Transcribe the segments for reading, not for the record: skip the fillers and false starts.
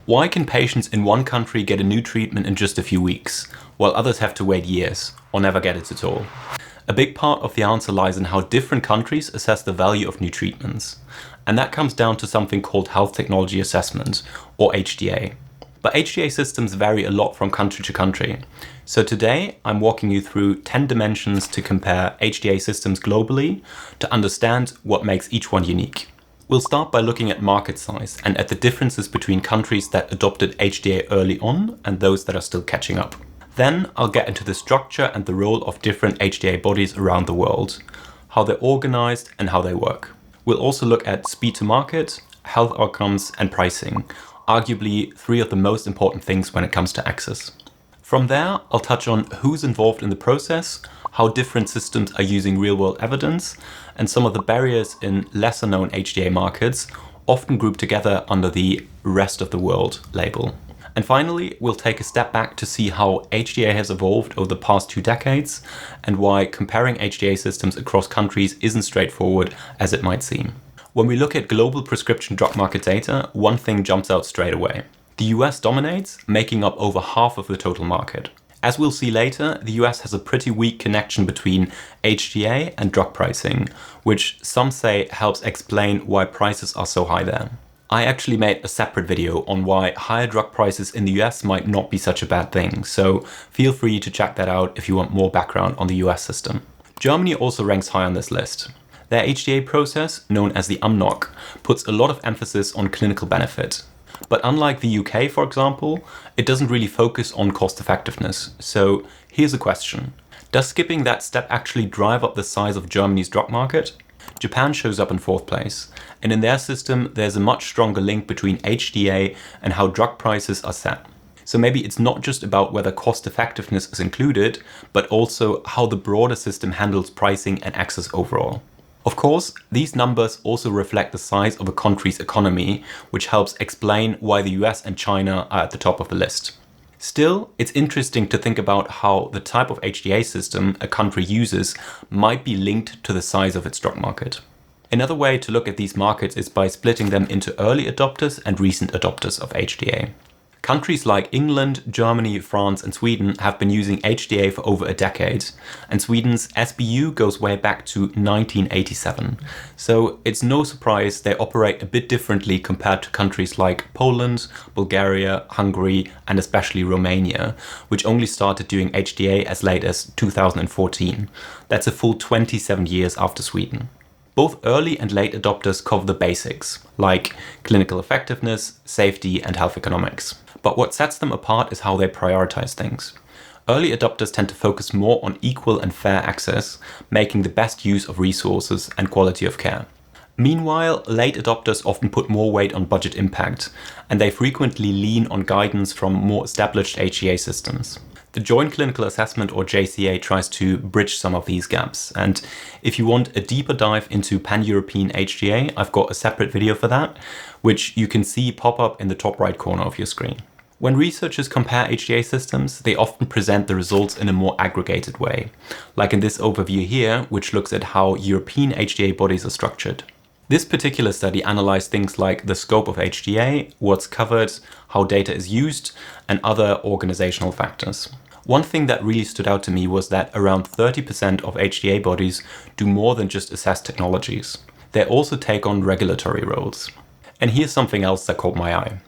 Why can patients in one country get a new treatment in just a few weeks, while others have to wait years, or never get it at all? A big part of the answer lies in how different countries assess the value of new treatments. And that comes down to something called Health Technology Assessment, or HTA. But HTA systems vary a lot from country to country. So today, I'm walking you through 10 dimensions to compare HTA systems globally to understand what makes each one unique. We'll start by looking at market size and at the differences between countries that adopted HTA early on and those that are still catching up. Then I'll get into the structure and the role of different HTA bodies around the world, how they're organized and how they work. We'll also look at speed to market, health outcomes and pricing, arguably three of the most important things when it comes to access. From there, I'll touch on who's involved in the process, how different systems are using real-world evidence, and some of the barriers in lesser-known HTA markets, often grouped together under the rest of the world label. And finally, we'll take a step back to see how HTA has evolved over the past 2 decades and why comparing HTA systems across countries isn't straightforward as it might seem. When we look at global prescription drug market data, one thing jumps out straight away. The US dominates, making up over half of the total market. As we'll see later, the US has a pretty weak connection between HTA and drug pricing, which some say helps explain why prices are so high there. I actually made a separate video on why higher drug prices in the US might not be such a bad thing, so feel free to check that out if you want more background on the US system. Germany also ranks high on this list. Their HTA process, known as the UMNOC, puts a lot of emphasis on clinical benefit. But unlike the UK, for example, it doesn't really focus on cost effectiveness. So here's a question. Does skipping that step actually drive up the size of Germany's drug market? Japan shows up in 4th place, and in their system there's a much stronger link between HTA and how drug prices are set. So maybe it's not just about whether cost effectiveness is included, but also how the broader system handles pricing and access overall. Of course, these numbers also reflect the size of a country's economy, which helps explain why the US and China are at the top of the list. Still, it's interesting to think about how the type of HTA system a country uses might be linked to the size of its drug market. Another way to look at these markets is by splitting them into early adopters and recent adopters of HTA. Countries like England, Germany, France and Sweden have been using HTA for over a decade, and Sweden's SBU goes way back to 1987. So it's no surprise they operate a bit differently compared to countries like Poland, Bulgaria, Hungary and especially Romania, which only started doing HTA as late as 2014. That's a full 27 years after Sweden. Both early and late adopters cover the basics, like clinical effectiveness, safety and health economics. But what sets them apart is how they prioritize things. Early adopters tend to focus more on equal and fair access, making the best use of resources and quality of care. Meanwhile, late adopters often put more weight on budget impact, and they frequently lean on guidance from more established HTA systems. The Joint Clinical Assessment, or JCA, tries to bridge some of these gaps, and if you want a deeper dive into pan-European HTA, I've got a separate video for that, which you can see pop up in the top right corner of your screen. When researchers compare HTA systems, they often present the results in a more aggregated way, like in this overview here, which looks at how European HTA bodies are structured. This particular study analyzed things like the scope of HTA, what's covered, how data is used, and other organizational factors. One thing that really stood out to me was that around 30% of HTA bodies do more than just assess technologies. They also take on regulatory roles. And here's something else that caught my eye.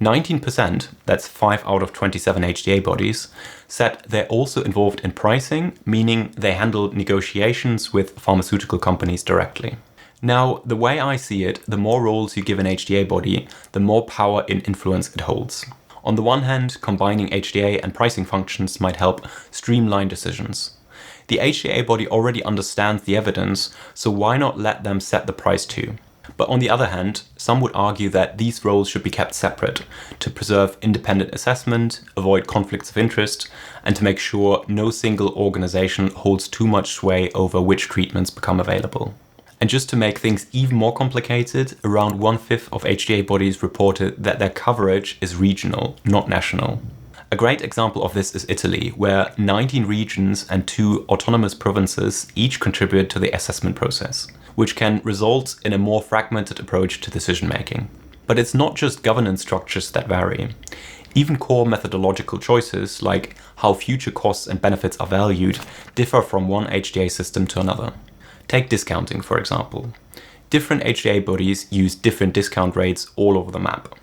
19%, that's 5 out of 27 HTA bodies, said they're also involved in pricing, meaning they handle negotiations with pharmaceutical companies directly. Now, the way I see it, the more roles you give an HTA body, the more power and influence it holds. On the one hand, combining HTA and pricing functions might help streamline decisions. The HTA body already understands the evidence, so why not let them set the price too? But on the other hand, some would argue that these roles should be kept separate to preserve independent assessment, avoid conflicts of interest, and to make sure no single organization holds too much sway over which treatments become available. And just to make things even more complicated, around 1/5 of HTA bodies reported that their coverage is regional, not national. A great example of this is Italy, where 19 regions and 2 autonomous provinces each contribute to the assessment process, which can result in a more fragmented approach to decision making. But it's not just governance structures that vary. Even core methodological choices, like how future costs and benefits are valued, differ from one HTA system to another. Take discounting, for example. Different HTA bodies use different discount rates all over the map.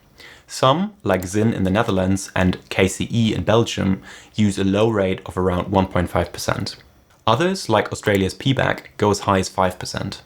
Some, like ZIN in the Netherlands and KCE in Belgium, use a low rate of around 1.5%. Others, like Australia's PBAC, go as high as 5%.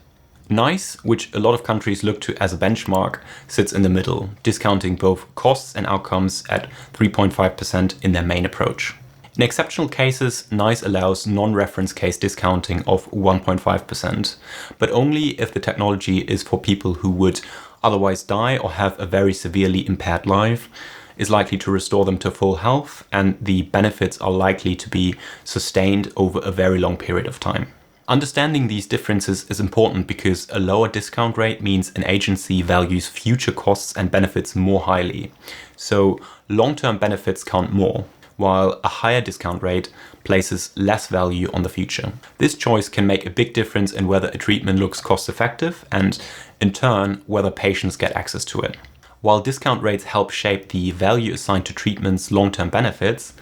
NICE, which a lot of countries look to as a benchmark, sits in the middle, discounting both costs and outcomes at 3.5% in their main approach. In exceptional cases, NICE allows non-reference case discounting of 1.5%, but only if the technology is for people who would otherwise die or have a very severely impaired life, is likely to restore them to full health, and the benefits are likely to be sustained over a very long period of time. Understanding these differences is important because a lower discount rate means an agency values future costs and benefits more highly. So long-term benefits count more, while a higher discount rate places less value on the future. This choice can make a big difference in whether a treatment looks cost-effective and, in turn, whether patients get access to it. While discount rates help shape the value assigned to treatments' long-term benefits,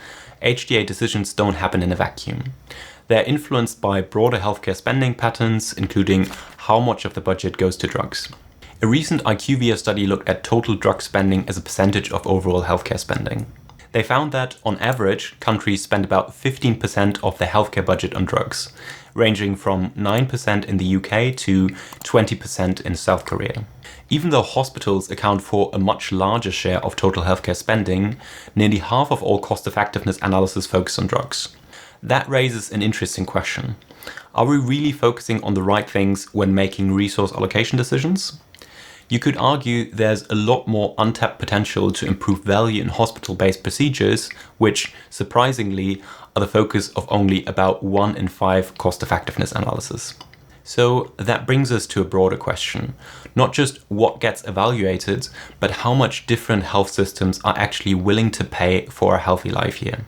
HTA decisions don't happen in a vacuum. They're influenced by broader healthcare spending patterns, including how much of the budget goes to drugs. A recent IQVIA study looked at total drug spending as a percentage of overall healthcare spending. They found that, on average, countries spend about 15% of their healthcare budget on drugs, ranging from 9% in the UK to 20% in South Korea. Even though hospitals account for a much larger share of total healthcare spending, nearly half of all cost-effectiveness analysis focus on drugs. That raises an interesting question. Are we really focusing on the right things when making resource allocation decisions? You could argue there's a lot more untapped potential to improve value in hospital-based procedures, which, surprisingly, are the focus of only about 1 in 5 cost-effectiveness analysis. So that brings us to a broader question. Not just what gets evaluated, but how much different health systems are actually willing to pay for a healthy life here.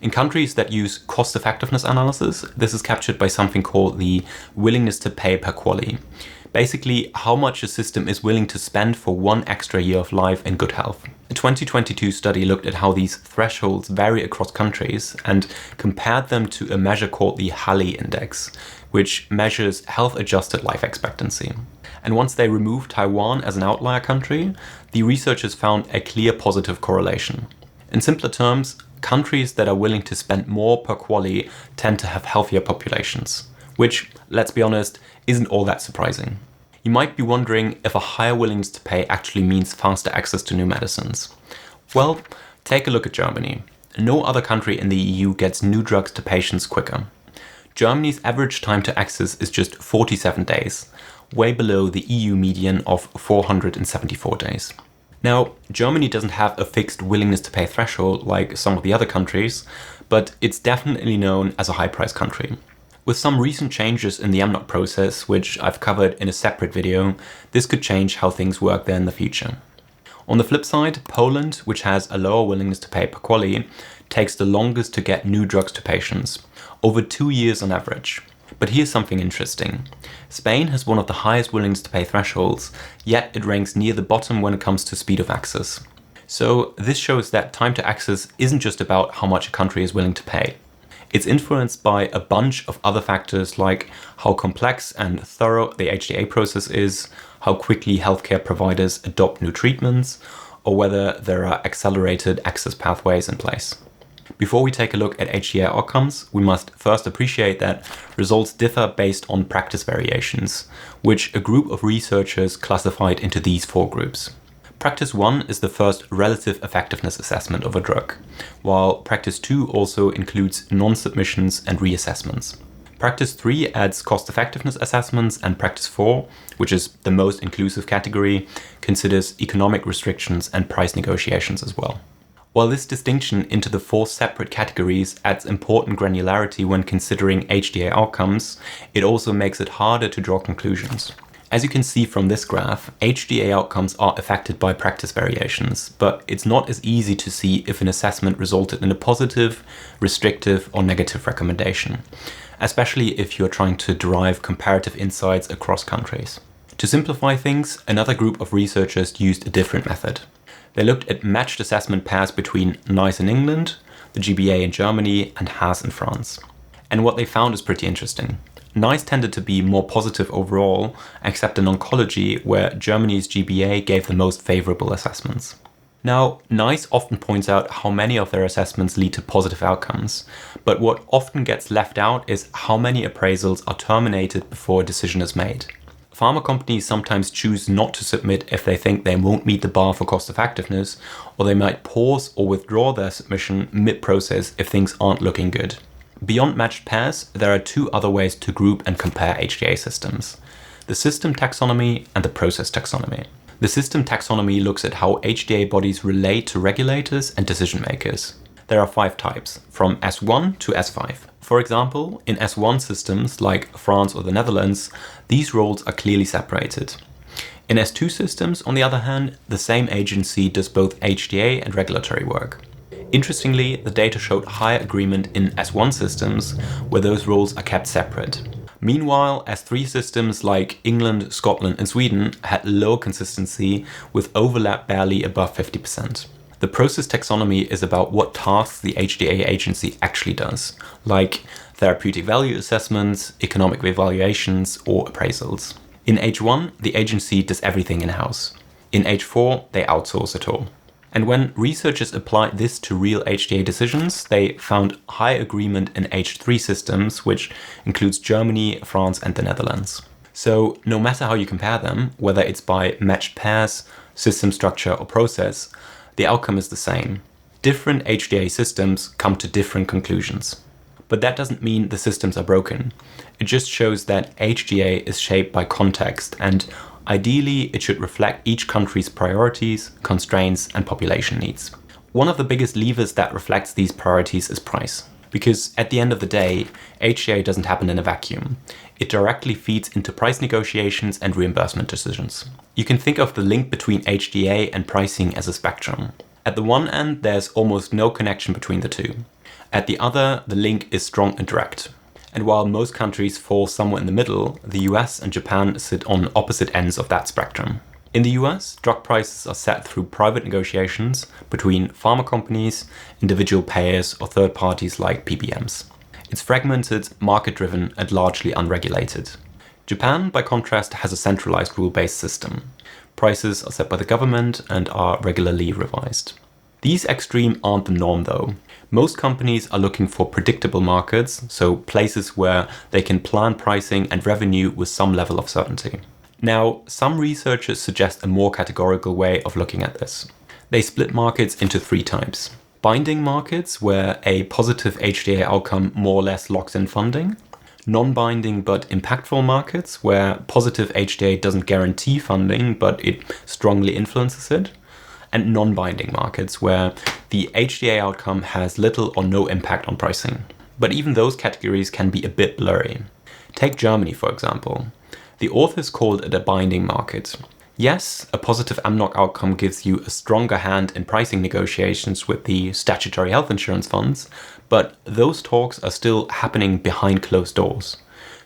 In countries that use cost-effectiveness analysis, this is captured by something called the willingness to pay per QALY. Basically, how much a system is willing to spend for 1 extra year of life in good health. A 2022 study looked at how these thresholds vary across countries and compared them to a measure called the HALE index, which measures health-adjusted life expectancy. And once they removed Taiwan as an outlier country, the researchers found a clear positive correlation. In simpler terms, countries that are willing to spend more per QALY tend to have healthier populations, which, let's be honest, isn't all that surprising. You might be wondering if a higher willingness to pay actually means faster access to new medicines. Well, take a look at Germany. No other country in the EU gets new drugs to patients quicker. Germany's average time to access is just 47 days, way below the EU median of 474 days. Now, Germany doesn't have a fixed willingness to pay threshold like some of the other countries, but it's definitely known as a high-price country. With some recent changes in the AMNOG process, which I've covered in a separate video, this could change how things work there in the future. On the flip side, Poland, which has a lower willingness to pay per QALY, takes the longest to get new drugs to patients, over 2 years on average. But here's something interesting. Spain has one of the highest willingness to pay thresholds, yet it ranks near the bottom when it comes to speed of access. So this shows that time to access isn't just about how much a country is willing to pay. It's influenced by a bunch of other factors like how complex and thorough the HTA process is, how quickly healthcare providers adopt new treatments, or whether there are accelerated access pathways in place. Before we take a look at HTA outcomes, we must first appreciate that results differ based on practice variations, which a group of researchers classified into these 4 groups. Practice 1 is the first relative effectiveness assessment of a drug, while Practice 2 also includes non-submissions and reassessments. Practice 3 adds cost-effectiveness assessments, and Practice 4, which is the most inclusive category, considers economic restrictions and price negotiations as well. While this distinction into the 4 separate categories adds important granularity when considering HTA outcomes, it also makes it harder to draw conclusions. As you can see from this graph, HTA outcomes are affected by practice variations, but it's not as easy to see if an assessment resulted in a positive, restrictive, or negative recommendation, especially if you're trying to derive comparative insights across countries. To simplify things, another group of researchers used a different method. They looked at matched assessment pairs between NICE in England, the GBA in Germany, and HAS in France. And what they found is pretty interesting. NICE tended to be more positive overall, except in oncology, where Germany's GBA gave the most favorable assessments. Now, NICE often points out how many of their assessments lead to positive outcomes, but what often gets left out is how many appraisals are terminated before a decision is made. Pharma companies sometimes choose not to submit if they think they won't meet the bar for cost effectiveness, or they might pause or withdraw their submission mid-process if things aren't looking good. Beyond matched pairs, there are two other ways to group and compare HTA systems: the system taxonomy and the process taxonomy. The system taxonomy looks at how HTA bodies relate to regulators and decision makers. There are 5 types, from S1 to S5. For example, in S1 systems like France or the Netherlands, these roles are clearly separated. In S2 systems, on the other hand, the same agency does both HTA and regulatory work. Interestingly, the data showed higher agreement in S1 systems, where those roles are kept separate. Meanwhile, S3 systems like England, Scotland, and Sweden had low consistency, with overlap barely above 50%. The process taxonomy is about what tasks the HTA agency actually does, like therapeutic value assessments, economic evaluations, or appraisals. In H1, the agency does everything in-house. In H4, they outsource it all. And when researchers applied this to real HTA decisions, they found high agreement in H3 systems, which includes Germany, France, and the Netherlands. So no matter how you compare them, whether it's by matched pairs, system structure, or process, the outcome is the same. Different HTA systems come to different conclusions. But that doesn't mean the systems are broken. It just shows that HTA is shaped by context, and ideally it should reflect each country's priorities, constraints, and population needs. One of the biggest levers that reflects these priorities is price. Because at the end of the day, HTA doesn't happen in a vacuum. It directly feeds into price negotiations and reimbursement decisions. You can think of the link between HTA and pricing as a spectrum. At the one end, there's almost no connection between the two. At the other, the link is strong and direct. And while most countries fall somewhere in the middle, the US and Japan sit on opposite ends of that spectrum. In the US, drug prices are set through private negotiations between pharma companies, individual payers, or third parties like PBMs. It's fragmented, market-driven, and largely unregulated. Japan, by contrast, has a centralized rule-based system. Prices are set by the government and are regularly revised. These extremes aren't the norm, though. Most companies are looking for predictable markets, so places where they can plan pricing and revenue with some level of certainty. Now, some researchers suggest a more categorical way of looking at this. They split markets into 3 types. Binding markets, where a positive HTA outcome more or less locks in funding. Non-binding but impactful markets, where positive HTA doesn't guarantee funding, but it strongly influences it. And non-binding markets, where the HTA outcome has little or no impact on pricing. But even those categories can be a bit blurry. Take Germany, for example. The authors called it a binding market. Yes, a positive AMNOG outcome gives you a stronger hand in pricing negotiations with the statutory health insurance funds, but those talks are still happening behind closed doors.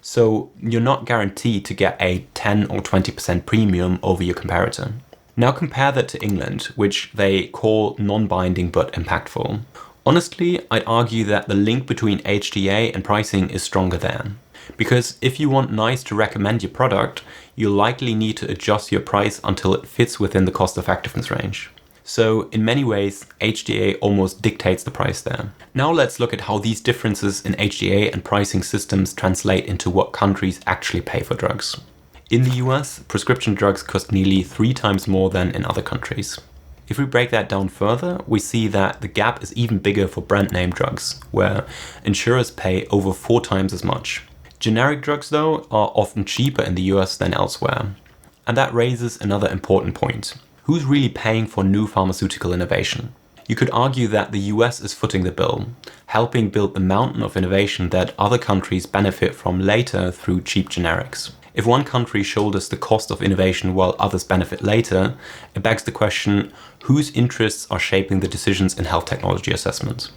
So you're not guaranteed to get a 10 or 20% premium over your comparator. Now compare that to England, which they call non-binding but impactful. Honestly, I'd argue that the link between HTA and pricing is stronger there. Because if you want NICE to recommend your product, you'll likely need to adjust your price until it fits within the cost effectiveness range. So in many ways, HTA almost dictates the price there. Now let's look at how these differences in HTA and pricing systems translate into what countries actually pay for drugs. In the US, prescription drugs cost nearly 3 times more than in other countries. If we break that down further, we see that the gap is even bigger for brand name drugs, where insurers pay over 4 times as much. Generic drugs, though, are often cheaper in the US than elsewhere. And that raises another important point. Who's really paying for new pharmaceutical innovation? You could argue that the US is footing the bill, helping build the mountain of innovation that other countries benefit from later through cheap generics. If one country shoulders the cost of innovation while others benefit later, it begs the question, whose interests are shaping the decisions in health technology assessment?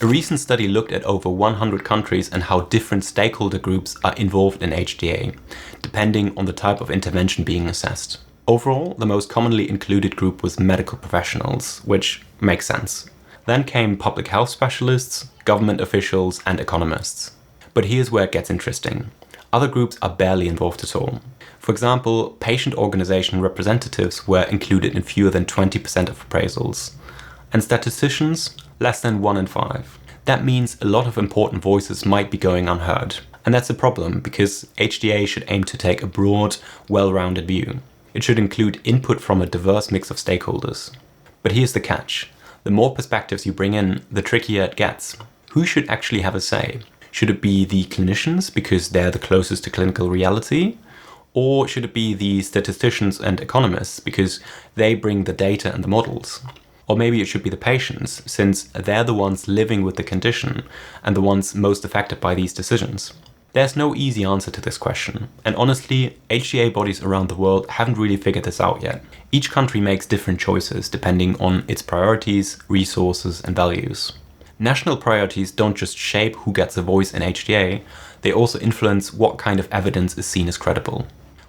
A recent study looked at over 100 countries and how different stakeholder groups are involved in HTA, depending on the type of intervention being assessed. Overall, the most commonly included group was medical professionals, which makes sense. Then came public health specialists, government officials, and economists. But here's where it gets interesting. Other groups are barely involved at all. For example, patient organization representatives were included in fewer than 20% of appraisals. And statisticians, less than 1 in 5. That means a lot of important voices might be going unheard. And that's a problem, because HTA should aim to take a broad, well-rounded view. It should include input from a diverse mix of stakeholders. But here's the catch. The more perspectives you bring in, the trickier it gets. Who should actually have a say? Should it be the clinicians, because they're the closest to clinical reality? Or should it be the statisticians and economists, because they bring the data and the models? Or maybe it should be the patients, since they're the ones living with the condition and the ones most affected by these decisions. There's no easy answer to this question, and honestly, HTA bodies around the world haven't really figured this out yet. Each country makes different choices depending on its priorities, resources, and values. National priorities don't just shape who gets a voice in HTA, they also influence what kind of evidence is seen as credible.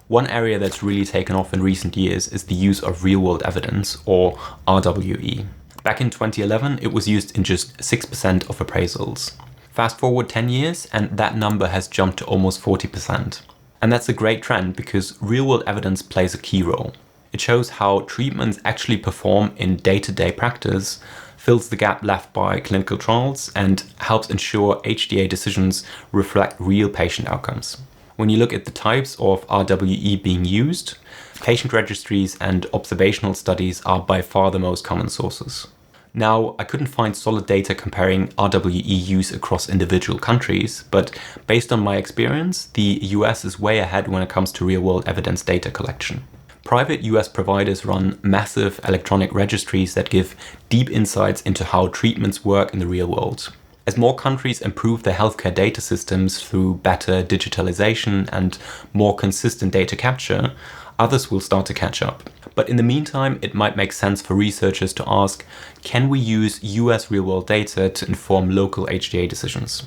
One area that's really taken off in recent years is the use of real-world evidence, or RWE. Back in 2011, it was used in just 6% of appraisals. Fast forward 10 years, and that number has jumped to almost 40%. And that's a great trend because real-world evidence plays a key role. It shows how treatments actually perform in day-to-day practice, fills the gap left by clinical trials, and helps ensure HTA decisions reflect real patient outcomes. When you look at the types of RWE being used, patient registries and observational studies are by far the most common sources. Now, I couldn't find solid data comparing RWE use across individual countries, but based on my experience, the US is way ahead when it comes to real-world evidence data collection. Private US providers run massive electronic registries that give deep insights into how treatments work in the real world. As more countries improve their healthcare data systems through better digitalization and more consistent data capture, others will start to catch up. But in the meantime, it might make sense for researchers to ask, can we use US real-world data to inform local HTA decisions?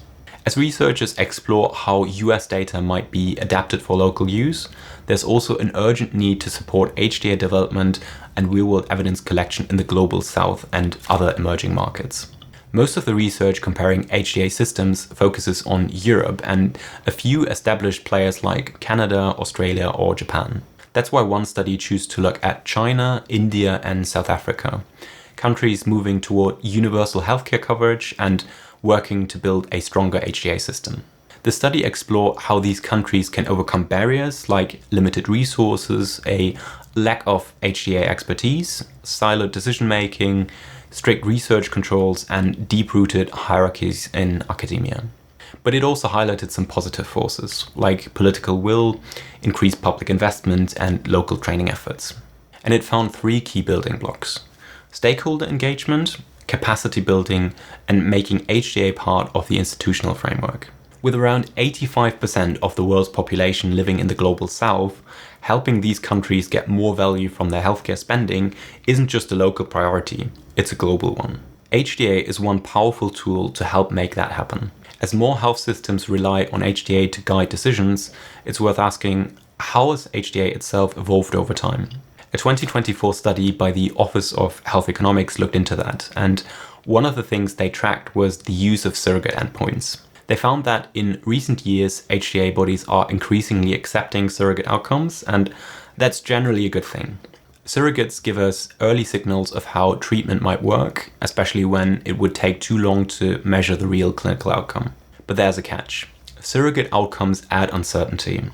As researchers explore how US data might be adapted for local use, there's also an urgent need to support HTA development and real-world evidence collection in the global south and other emerging markets. Most of the research comparing HTA systems focuses on Europe and a few established players like Canada, Australia, or Japan. That's why one study chose to look at China, India, and South Africa, countries moving toward universal healthcare coverage and working to build a stronger HTA system. The study explored how these countries can overcome barriers like limited resources, a lack of HTA expertise, siloed decision-making, strict research controls, and deep-rooted hierarchies in academia. But it also highlighted some positive forces, like political will, increased public investment, and local training efforts. And it found 3 key building blocks: stakeholder engagement, capacity building, and making HTA part of the institutional framework. With around 85% of the world's population living in the global south, helping these countries get more value from their healthcare spending isn't just a local priority, it's a global one. HTA is one powerful tool to help make that happen. As more health systems rely on HTA to guide decisions, it's worth asking, how has HTA itself evolved over time? A 2024 study by the Office of Health Economics looked into that, and one of the things they tracked was the use of surrogate endpoints. They found that in recent years, HTA bodies are increasingly accepting surrogate outcomes, and that's generally a good thing. Surrogates give us early signals of how treatment might work, especially when it would take too long to measure the real clinical outcome. But there's a catch. Surrogate outcomes add uncertainty,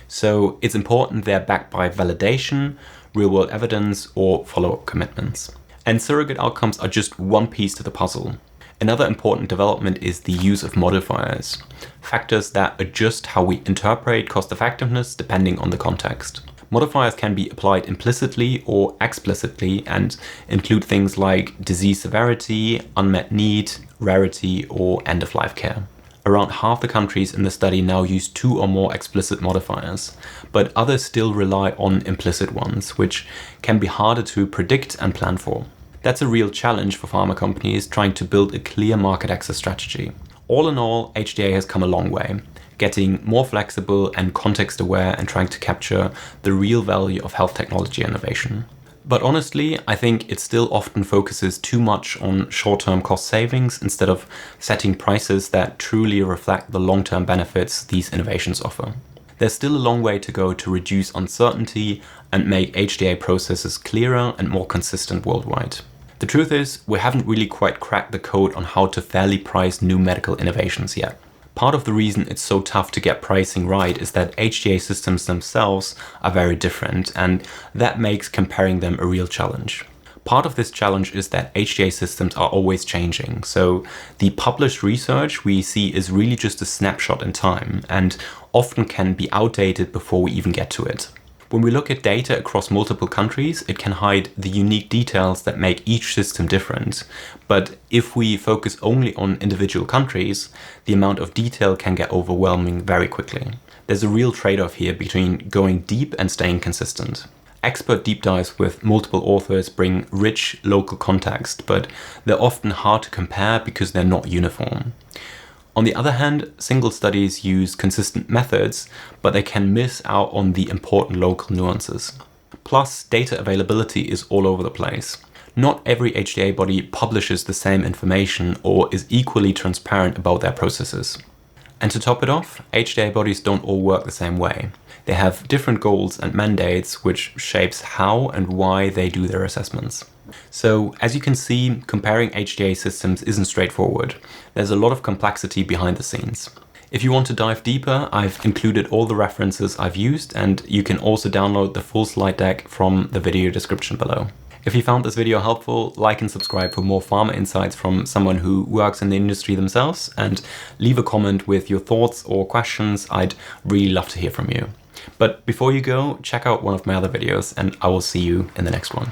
so it's important they're backed by validation, real-world evidence, or follow-up commitments. And surrogate outcomes are just one piece to the puzzle. Another important development is the use of modifiers, factors that adjust how we interpret cost-effectiveness depending on the context. Modifiers can be applied implicitly or explicitly and include things like disease severity, unmet need, rarity, or end-of-life care. Around half the countries in the study now use 2 or more explicit modifiers, but others still rely on implicit ones, which can be harder to predict and plan for. That's a real challenge for pharma companies trying to build a clear market access strategy. All in all, HTA has come a long way, getting more flexible and context aware and trying to capture the real value of health technology innovation. But honestly, I think it still often focuses too much on short-term cost savings instead of setting prices that truly reflect the long-term benefits these innovations offer. There's still a long way to go to reduce uncertainty and make HTA processes clearer and more consistent worldwide. The truth is, we haven't really quite cracked the code on how to fairly price new medical innovations yet. Part of the reason it's so tough to get pricing right is that HTA systems themselves are very different, and that makes comparing them a real challenge. Part of this challenge is that HTA systems are always changing, so the published research we see is really just a snapshot in time and often can be outdated before we even get to it. When we look at data across multiple countries, it can hide the unique details that make each system different. But if we focus only on individual countries, the amount of detail can get overwhelming very quickly. There's a real trade-off here between going deep and staying consistent. Expert deep dives with multiple authors bring rich local context, but they're often hard to compare because they're not uniform. On the other hand, single studies use consistent methods, but they can miss out on the important local nuances. Plus, data availability is all over the place. Not every HTA body publishes the same information or is equally transparent about their processes. And to top it off, HTA bodies don't all work the same way. They have different goals and mandates, which shapes how and why they do their assessments. So, as you can see, comparing HTA systems isn't straightforward. There's a lot of complexity behind the scenes. If you want to dive deeper, I've included all the references I've used, and you can also download the full slide deck from the video description below. If you found this video helpful, like and subscribe for more pharma insights from someone who works in the industry themselves, and leave a comment with your thoughts or questions. I'd really love to hear from you. But before you go, check out one of my other videos, and I will see you in the next one.